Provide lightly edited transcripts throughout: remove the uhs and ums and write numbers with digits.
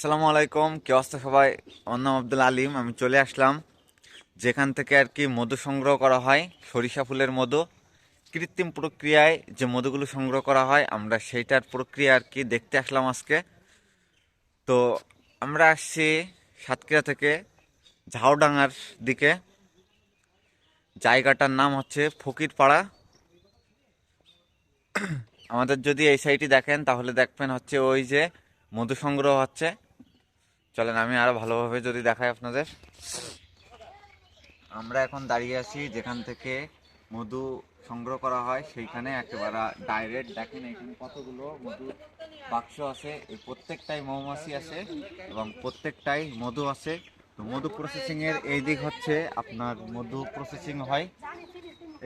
আসসালামু আলাইকুম, কি অবস্থা সবাই? আমার নাম আব্দুল আলিম। আমি চলে আসলাম যেখান থেকে আর কি মধু সংগ্রহ করা হয়, সরিষা ফুলের মধু। কৃত্রিম প্রক্রিয়ায় যে মধুগুলো সংগ্রহ করা হয়, আমরা সেইটার প্রক্রিয়া আর কি দেখতে আসলাম আজকে। তো আমরা আসছি সাতক্ষীরা থেকে ঝাউডাঙ্গার দিকে। জায়গাটার নাম হচ্ছে ফকিরপাড়া। আমাদের যদি এই সাইডটি দেখেন তাহলে দেখবেন হচ্ছে ওই যে মধু সংগ্রহ হচ্ছে। চলেন আমি আরো ভালোভাবে যদি দেখাই আপনাদের। আমরা এখন দাঁড়িয়ে আছি যেখান থেকে মধু সংগ্রহ করা হয় সেইখানে, একেবারে ডাইরেক্ট দেখেন এখানে কতগুলো মধু বাক্স আছে। এই প্রত্যেকটাই মৌমাছি আছে এবং প্রত্যেকটাই মধু আছে। তো মধু প্রসেসিং এর এই দিক হচ্ছে আপনার মধু প্রসেসিং হয়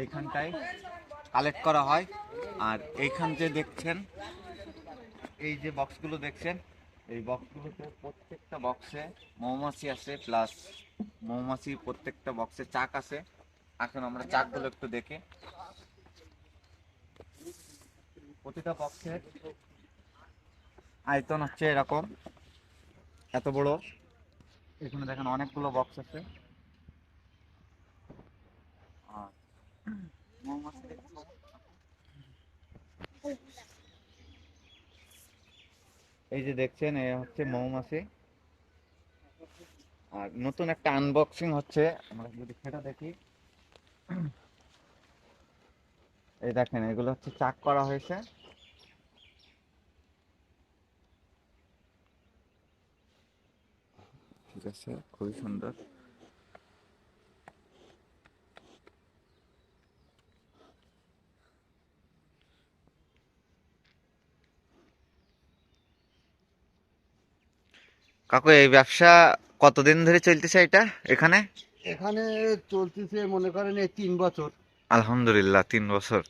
এইখানটায়, কালেক্ট করা হয়। আর এইখান যে দেখছেন, এই যে বক্সগুলো দেখছেন, এই বক্সগুলোতে প্রত্যেকটা বক্সে মৌমাছি আছে, প্লাস মৌমাছি প্রত্যেকটা বক্সে চাক আছে। এখন আমরা চাকগুলো একটু দেখে, প্রতিটা বক্সের আয়তন হচ্ছে এরকম, এত বড়। এখানে দেখেন অনেকগুলো বক্স আছে। আর মৌমাছি এই যে দেখছেন, এ হচ্ছে মৌমাছি। আর নতুন একটা আনবক্সিং হচ্ছে, আমরা যদি সেটা দেখি। এই দেখেন এগুলো হচ্ছে চাক করা হয়েছে। ঠিক আছে, খুবই সুন্দর। কাকু, এই ব্যবসা কতদিন ধরে চলতেছে এটা এখানে? এখানে চলতেছে মনে করেন এই 3 বছর। আলহামদুলিল্লাহ, 3 বছর।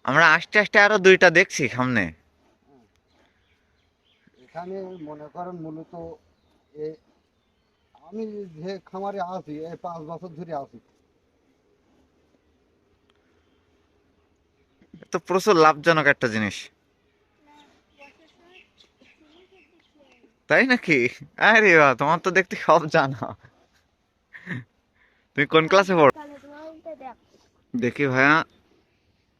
আমরা আস্তে আস্তে আরো দুইটা দেখছি সামনে। এখানে মনে করেন মূলত এ আমি যে খামারে আছি এই 5 বছর ধরে আছি। তো প্রচুর লাভজনক একটা জিনিস, তাই নাকি? আরে বাহ, তোমার তো দেখতে সব জানা। তুমি কোন ক্লাসে পড়ো? দেখি ভাইয়া।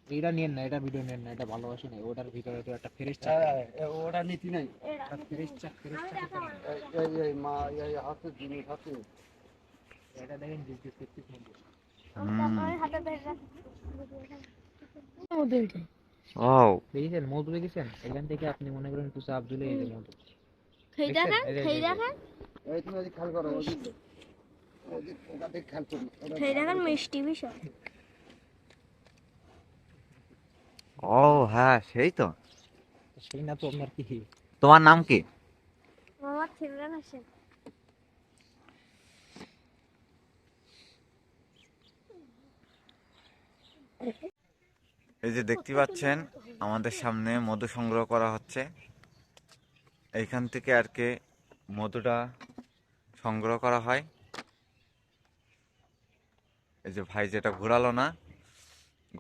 এটা নিয়েন না, এটা ভিডিও নেন না, এটা ভালোবাসি না। ওটার ভিতরে তো একটা ফেরেশ চাক হ্যাঁ, থাকে। ওরা নীতি নাই। একটা ফেরেশ চাক ভিতরে নেই। এই মা এই হাতে জিনিস হাতে এটা দেখেন জিজ্ঞেস করছিস মধ্যে। হুম। ও, দেখেছেন মধু, দেখেছেন? এখান থেকে আপনি মনে করেন একটু চাপ দিলে এই যে মধু। খেয়ে দেখছেন? দেখেন, এই যে, খেয়ে এই যে। দেখেন, এই তুমি এদিকে খেয়াল করো ওদিকে ওটাতে খেয়াল করি খেয়ে দেখেন, মিষ্টি ভীষণ। ও, হ্যাঁ সেই তো। সেই না তো আপনার কি? তোমার নাম কি? আমার ছিলেন আসেন। এই যে দেখতে পাচ্ছেন, আমাদের সামনে মধু সংগ্রহ করা হচ্ছে। এইখান থেকে আর কি মধুটা সংগ্রহ করা হয়। এই যে ভাই যেটা ঘোরালো না,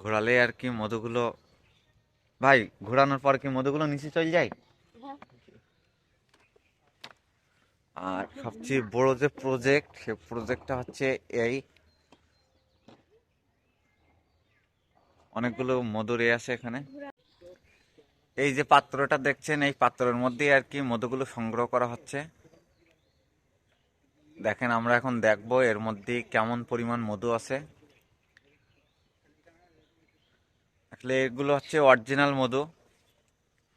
ঘোরালে আর কি মধুগুলো, ভাই ঘোরানোর পর কি মধুগুলো নিচে চলে যায়। আর সবচেয়ে বড় যে প্রজেক্ট, সে প্রজেক্টটা হচ্ছে এই, অনেকগুলো মধুর আছে এখানে। এই যে পাত্রটা দেখছেন, এই পাত্রের মধ্যেই আর কি মধুগুলো সংগ্রহ করা হচ্ছে। দেখেন আমরা এখন দেখবো এর মধ্যে কেমন পরিমাণ মধু আছে। আসলে এগুলো হচ্ছে অরিজিনাল মধু,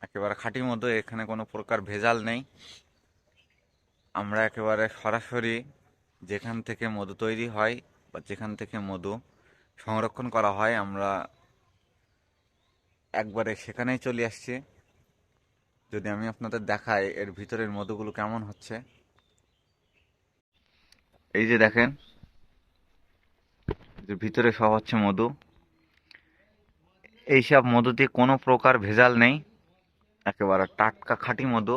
একেবারে খাঁটি মধু, এখানে কোনো প্রকার ভেজাল নেই। আমরা একেবারে সরাসরি যেখান থেকে মধু তৈরি হয় বা যেখান থেকে মধু সংরক্ষণ করা হয়, আমরা একবারে সেখানেই চলে আসছি। যদি আমি আপনাদের দেখাই এর ভিতরের মধুগুলো কেমন হচ্ছে। এই যে দেখেন, যে ভিতরে সব হচ্ছে মধু। এইসব মধুতে কোনো প্রকার ভেজাল নেই, একেবারে টাটকা খাঁটি মধু।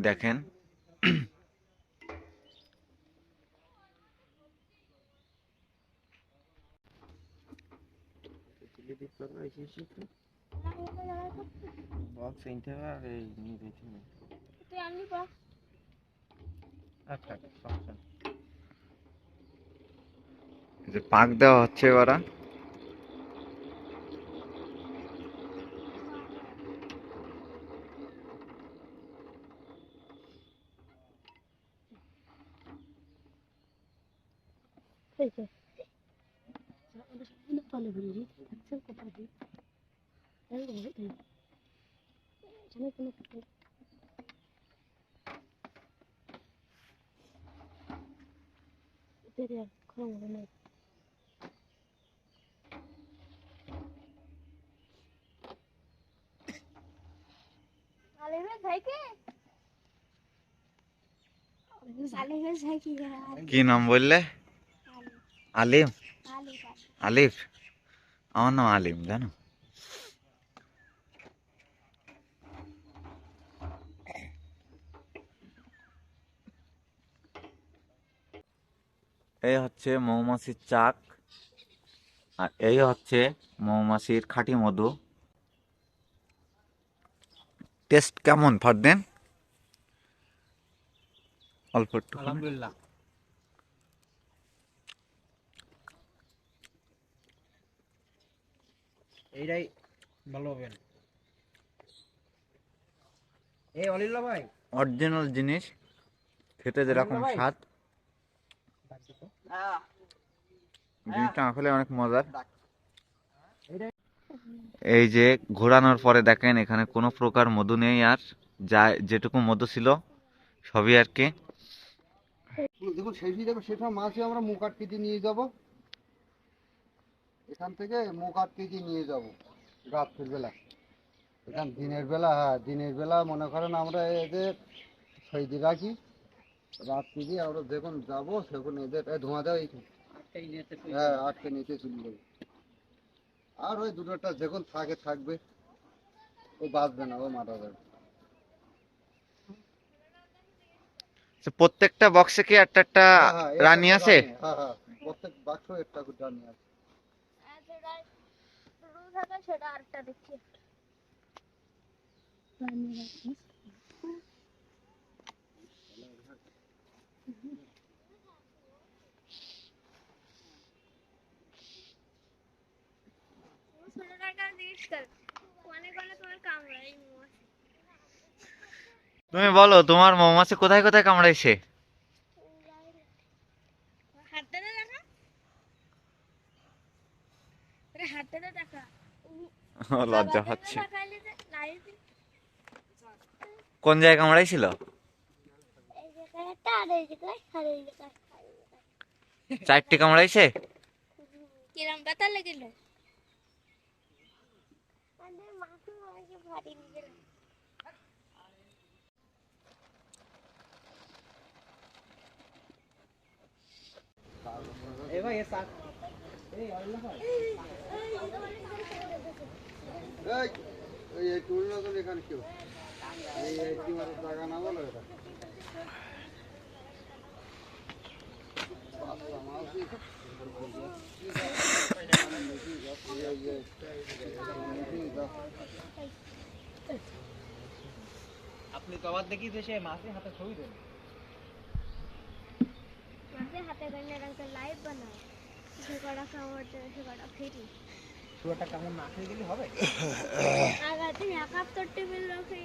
দেখেন, তুই আনলি পা আচ্ছা সমস্যা নেই। এই যে পাক দেওয়া হচ্ছে এবারা। হয়েছে ওদের সামনে পালে বলি আচ্ছা কথা দি এই এই জানো কোনো কিছু তেরে খাওয়া হবে না আলেমে ভাই কে আলেমে ভাই কি কি নাম বললে? আলিম? আলিফ? আমার নাম আলিম, জানো? এই হচ্ছে মৌমাছির চাক, আর এই হচ্ছে মৌমাছির খাঁটি মধু। টেস্ট কেমন ফারদেন? অল্প একটু আলহামদুলিল্লাহ। এইটাই ভালো হবে। এই অলিল্লা ভাই, অরিজিনাল জিনিস, খেতে যেরকম ভাই। স্বাদ, জিনিসটা আসলে অনেক মজার। এই যে ঘোরানোর পরে দেখেন এখানে কোনো প্রকার মধু নেই, আর যা যেটুকু মধু ছিল সবই আর কি। দেখুন শেষই যাবে, সেটা মাছই আমরা মুখ আটকেতে নিয়ে যাব, এখান থেকে মুখ আটকেতে নিয়ে যাব রাত্রির বেলা। এখান দিনের বেলা, হ্যাঁ দিনের বেলা মনে করেন আমরা এদের সৈদি রাখি, রাত্রি দিয়ে আমরা যখন যাবো সেখন এদের ধোঁয়া দেওয়া হ্যাঁ আটকে নিতে চলে যাবে। আর ওই দুটোটা যখন থাকবে, ও বাঁচবে না, ও মারা যাবে। তো প্রত্যেকটা বক্সে কি একটা একটা হ্যাঁ, রানী একটা আছে? রানী, হ্যাঁ হ্যাঁ, প্রত্যেক বাক্স একটা করে রানী আছে। সেটা আরেকটা দেখছি তুমি বলো তোমার মৌমাছি কোথায় কোথায় কামড়াইছে? হাতে দেখা হাতে দেখা লজ্জা হচ্ছে। কোন জায়গায় কামড়াইছিল? চারটি কামড়াইছে? কিরম ব্যথা লেগেল? ভারী নিজের এই ভাই এই অলিল্লা ভাই, এই টুলটা তো এখানে কেউ এই টিমারের জায়গা না বলো এটা আপনি তো আবার দেখি যে সে মাছের হাতে ছবি দেন। মাঝে হাতে গন্ডে রঙ লাইভ বানাও ঝগড়া খাওয়ার জন্য ঝগড়া ফেরি পুরোটা কেমন না খেয়ে গেলে হবে? আগাতে এক হাফ টেবিল রাখি